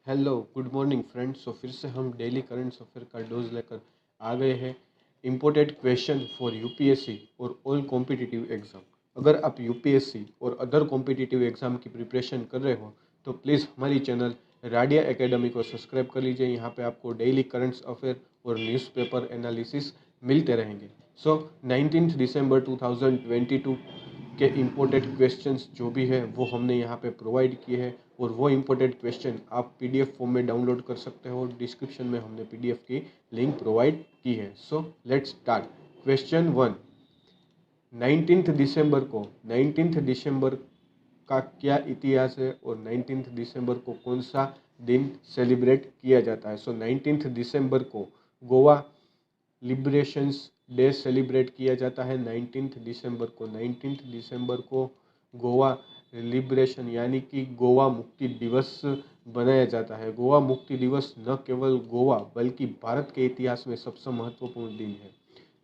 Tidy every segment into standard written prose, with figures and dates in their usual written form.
Hello good morning friends. तो फिर से हम डेली करंट अफेयर का डोज लेकर आ गए हैं। इम्पोर्टेड क्वेश्चन फॉर यूपीएससी और ऑल कॉम्पिटिटिव एग्जाम। अगर आप यूपीएससी और अदर कॉम्पिटिटिव एग्जाम की प्रिपरेशन कर रहे हो तो प्लीज़ हमारी चैनल राडिया एकेडमी को सब्सक्राइब कर लीजिए। यहाँ पे आपको डेली करंट अफेयर और न्यूज़पेपर एनालिसिस मिलते रहेंगे। सो 19 दिसंबर 2022 के इम्पोर्टेंट क्वेश्चंस जो भी है वो हमने यहाँ पे प्रोवाइड किए हैं और वो इम्पोर्टेंट क्वेश्चन आप पीडीएफ फॉर्म में डाउनलोड कर सकते हो। डिस्क्रिप्शन में हमने पीडीएफ की लिंक प्रोवाइड की है। So let's start. क्वेश्चन 1, 19 दिसंबर का क्या इतिहास है और 19 दिसंबर को कौन सा दिन सेलिब्रेट किया जाता है। सो 19 दिसंबर को गोवा लिबरेशंस डे सेलिब्रेट किया जाता है। 19 दिसंबर को गोवा लिबरेशन यानी कि गोवा मुक्ति दिवस बनाया जाता है। गोवा मुक्ति दिवस न केवल गोवा बल्कि भारत के इतिहास में सबसे महत्वपूर्ण दिन है।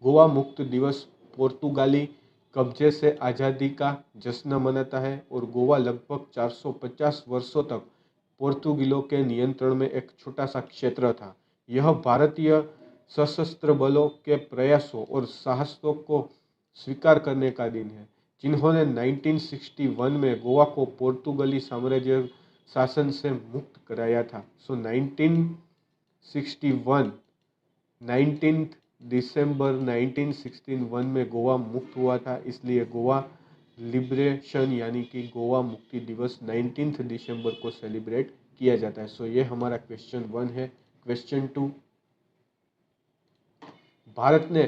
गोवा मुक्ति दिवस पुर्तगाली कब्जे से आज़ादी का जश्न मनाता है और गोवा लगभग 450 वर्षों तक पोर्तुगीजों के नियंत्रण में एक छोटा सा क्षेत्र था। यह भारतीय सशस्त्र बलों के प्रयासों और साहसों को स्वीकार करने का दिन है, जिन्होंने 1961 में गोवा को पोर्तुगली साम्राज्य शासन से मुक्त कराया था। सो 1961 19 दिसंबर 1961 में गोवा मुक्त हुआ था, इसलिए गोवा लिबरेशन यानी कि गोवा मुक्ति दिवस 19 दिसंबर को सेलिब्रेट किया जाता है। सो ये हमारा क्वेश्चन 1 है। क्वेश्चन 2, भारत ने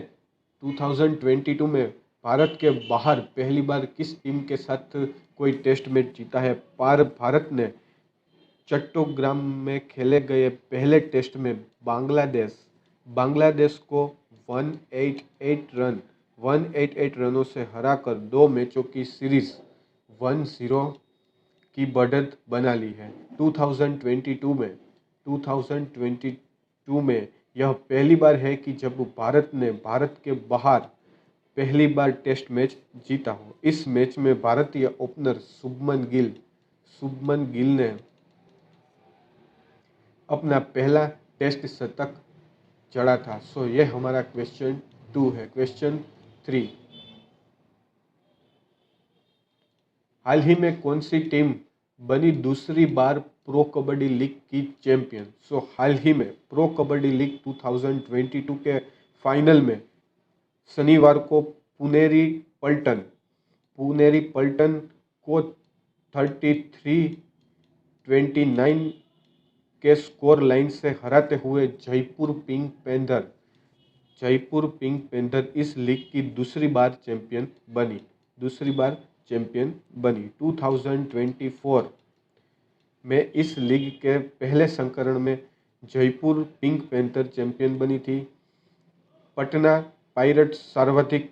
2022 में भारत के बाहर पहली बार किस टीम के साथ कोई टेस्ट मैच जीता है। भारत ने चट्टोग्राम में खेले गए पहले टेस्ट में बांग्लादेश को 188 रनों से हराकर 2 मैचों की सीरीज 1-0 की बढ़त बना ली है। 2022 में यह पहली बार है कि जब भारत के बाहर पहली बार टेस्ट मैच जीता हो। इस मैच में भारतीय ओपनर शुभमन गिल ने अपना पहला टेस्ट शतक जड़ा था। सो ये हमारा क्वेश्चन 2 है। क्वेश्चन 3, हाल ही में कौन सी टीम बनी दूसरी बार प्रो कबड्डी लीग की चैंपियन। सो हाल ही में प्रो कबड्डी लीग 2022 के फाइनल में शनिवार को पुनेरी पल्टन को 33-29 के स्कोर लाइन से हराते हुए जयपुर पिंक पैंथर इस लीग की दूसरी बार चैंपियन बनी। 2024 में इस लीग के पहले संस्करण में जयपुर पिंक पैंथर चैंपियन बनी थी। पटना पायरेट्स सर्वाधिक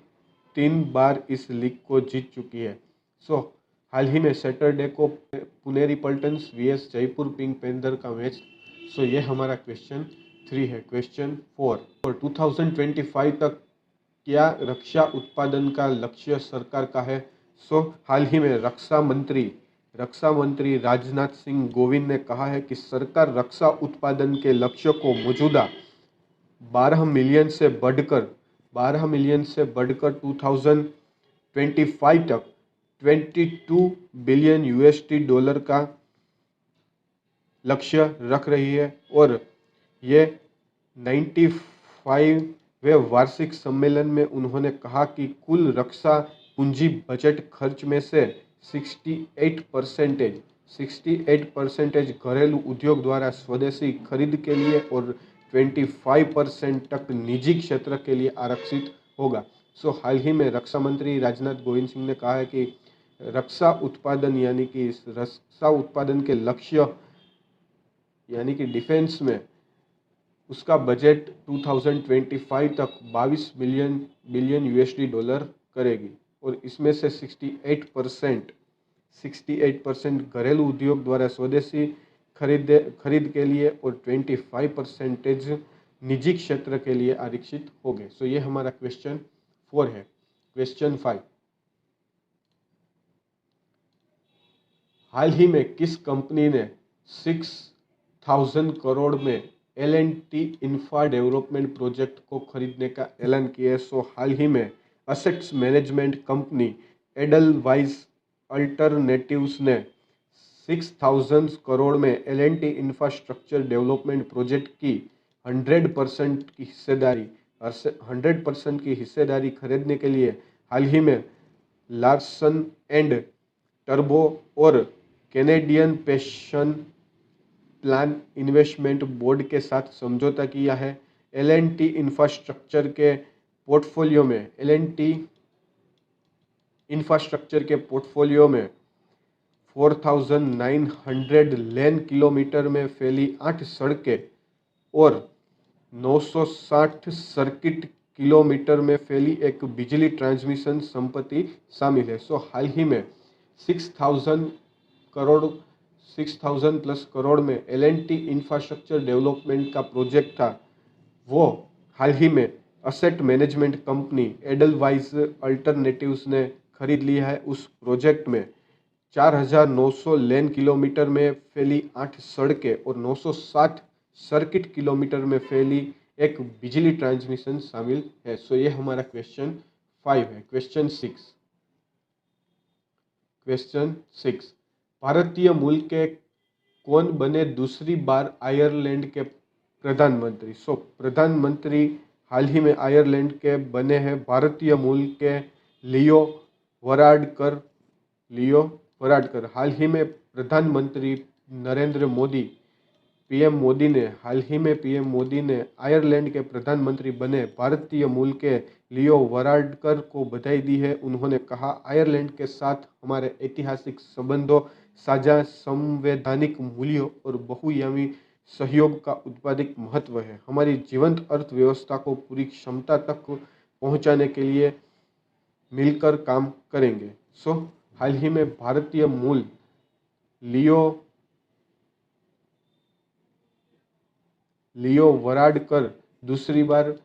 3 बार इस लीग को जीत चुकी है। सो हाल ही में सैटरडे को Puneri Paltans vs Jaipur pink panther का मैच। सो ये हमारा क्वेश्चन 3 है। क्वेश्चन 4, और 2025 तक क्या रक्षा उत्पादन का लक्ष्य सरकार का है। सो हाल ही में रक्षा मंत्री राजनाथ सिंह गोविंद ने कहा है कि सरकार रक्षा उत्पादन के लक्ष्य को मौजूदा 12 मिलियन से बढ़कर 2025 तक 22 बिलियन यूएसडी डॉलर का लक्ष्य रख रही है और ये 95वें वार्षिक सम्मेलन में उन्होंने कहा कि कुल रक्षा पूंजी बजट खर्च में से 68% घरेलू उद्योग द्वारा स्वदेशी खरीद के लिए और 25% तक निजी क्षेत्र के लिए आरक्षित होगा। सो हाल ही में रक्षा मंत्री राजनाथ गोविंद सिंह ने कहा है कि रक्षा उत्पादन के लक्ष्य यानी कि डिफेंस में उसका बजट 2025 तक 22 बिलियन यूएसडी डॉलर करेगी और इसमें से 68% घरेलू उद्योग द्वारा स्वदेशी खरीद के लिए और 25% निजी क्षेत्र के लिए आरक्षित हो गए। सो ये हमारा क्वेश्चन 4 है। क्वेश्चन 5, हाल ही में किस कंपनी ने 6 6,000 करोड़ में L&T इंफ्रा डेवलपमेंट प्रोजेक्ट को खरीदने का ऐलान किया है। सो हाल ही में assets management company Edelweiss alternatives ने 6,000 करोड़ में L&T इंफ्रास्ट्रक्चर डेवलपमेंट प्रोजेक्ट की 100% की हिस्सेदारी खरीदने के लिए हाल ही में लार्सन एंड टर्बो और Canadian pension plan investment board के साथ समझौता किया है। L&T इंफ्रास्ट्रक्चर के पोर्टफोलियो में 4,900 लेन किलोमीटर में फैली 8 सड़कें और 960 सर्किट किलोमीटर में फैली एक बिजली ट्रांसमिशन संपत्ति शामिल है। सो हाल ही में 6,000 प्लस करोड़ में L&T इंफ्रास्ट्रक्चर डेवलपमेंट का प्रोजेक्ट था, वो हाल ही में asset management company Edelweiss alternatives ने खरीद लिया है। उस प्रोजेक्ट में 4,900 लेन किलोमीटर में फैली 8 सड़कें और 960 सर्किट किलोमीटर में फैली एक बिजली ट्रांसमिशन शामिल है। सो ये हमारा क्वेश्चन 5 है। क्वेश्चन 6 भारतीय मूल के कौन बने दूसरी बार आयरलैंड के प्रधानमंत्री। सो प्रधानमंत्री हाल ही में आयरलैंड के बने हैं भारतीय मूल के लियो वराडकर। हाल ही में प्रधानमंत्री नरेंद्र मोदी पीएम मोदी ने आयरलैंड के प्रधानमंत्री बने भारतीय मूल के लियो वराडकर को बधाई दी है। उन्होंने कहा, आयरलैंड के साथ हमारे ऐतिहासिक संबंधों, साझा संवैधानिक मूल्यों और बहुआयामी सहयोग का उत्पादिक महत्व है। हमारी जीवंत अर्थव्यवस्था को पूरी क्षमता तक पहुंचाने के लिए मिलकर काम करेंगे। सो हाल ही में भारतीय मूल लियो वराडकर दूसरी बार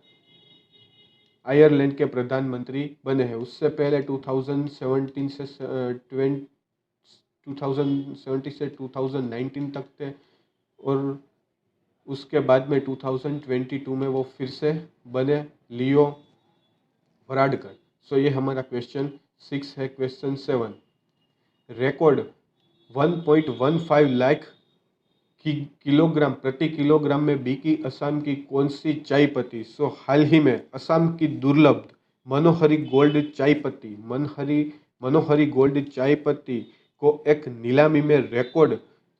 आयरलैंड के प्रधानमंत्री बने हैं। उससे पहले 2017 से 2019 तक थे और उसके बाद में 2022 में वो फिर से बने लियो वराडकर। सो ये हमारा क्वेश्चन 6 है। क्वेश्चन 7 रिकॉर्ड 1.15 लाख प्रति किलोग्राम में बिकी असम की कौन सी चाय पत्ती। सो हाल ही में असम की दुर्लभ मनोहरी गोल्ड चाय पत्ती को एक नीलामी में रिकॉर्ड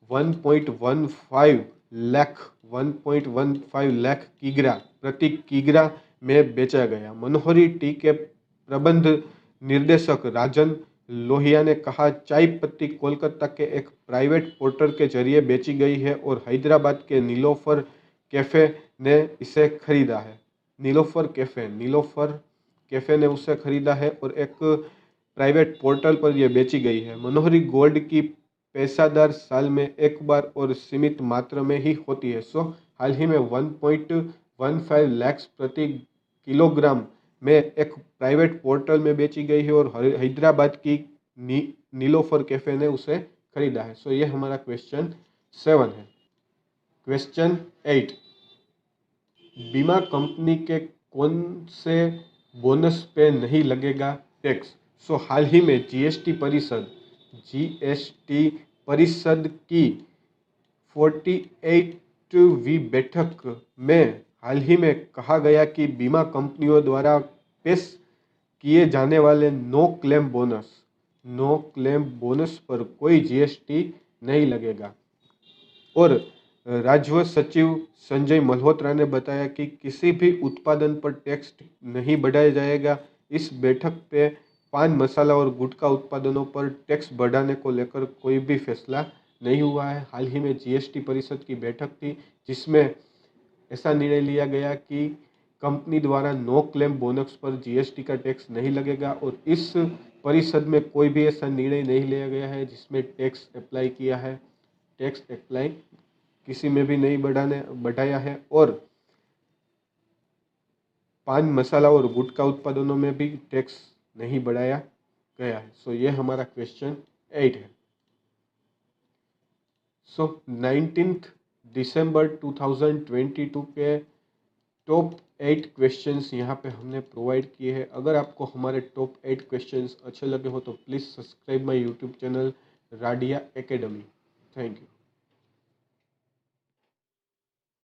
1.15 लाख किग्रा प्रति किग्रा में बेचा गया। मनोहरी टी के प्रबंध निर्देशक राजन लोहिया ने कहा, चाय पत्ती कोलकाता के एक प्राइवेट पोर्टर के जरिए बेची गई है और हैदराबाद के नीलोफर कैफे ने इसे खरीदा है। नीलोफर कैफे ने उसे खरीदा है और एक प्राइवेट पोर्टल पर यह बेची गई है। मनोहरी गोल्ड की पैसादार साल में एक बार और सीमित मात्रा में ही होती है। सो हाल ही में 1.15 लाख प्रति किलोग्राम में एक प्राइवेट पोर्टल में बेची गई है और हैदराबाद की नीलोफर कैफे ने उसे खरीदा है। सो ये हमारा क्वेश्चन 7 है। क्वेश्चन 8 बीमा कंपनी के कौन से बोनस पे नहीं लगेगा टैक्स। सो हाल ही में जीएसटी परिषद की 48वीं बैठक में हाल ही में कहा गया कि बीमा कंपनियों द्वारा पेश किए जाने वाले नो क्लेम बोनस पर कोई जीएसटी नहीं लगेगा। और राजस्व सचिव संजय मल्होत्रा ने बताया कि किसी भी उत्पादन पर टैक्स नहीं बढ़ाया जाएगा। इस बैठक पे पान मसाला और गुटखा उत्पादनों पर टैक्स बढ़ाने को लेकर कोई भी फैसला नहीं हुआ है। हाल ही में जीएसटी परिषद की बैठक थी जिसमें ऐसा निर्णय लिया गया कि कंपनी द्वारा नो क्लेम बोनस पर जीएसटी का टैक्स नहीं लगेगा और इस परिषद में कोई भी ऐसा निर्णय नहीं लिया गया है जिसमें टैक्स अप्लाई किया है। टैक्स अप्लाई किसी में भी नहीं बढ़ाया है और पान मसाला और गुटखा उत्पादनों में भी टैक्स नहीं बढ़ाया गया है। सो ये हमारा क्वेश्चन 8 है। सो 19 दिसंबर 2022 के टॉप 8 क्वेश्चंस यहाँ पे हमने प्रोवाइड किए हैं। अगर आपको हमारे टॉप 8 क्वेश्चंस अच्छे लगे हो तो please subscribe my YouTube channel Radia academy. Thank you.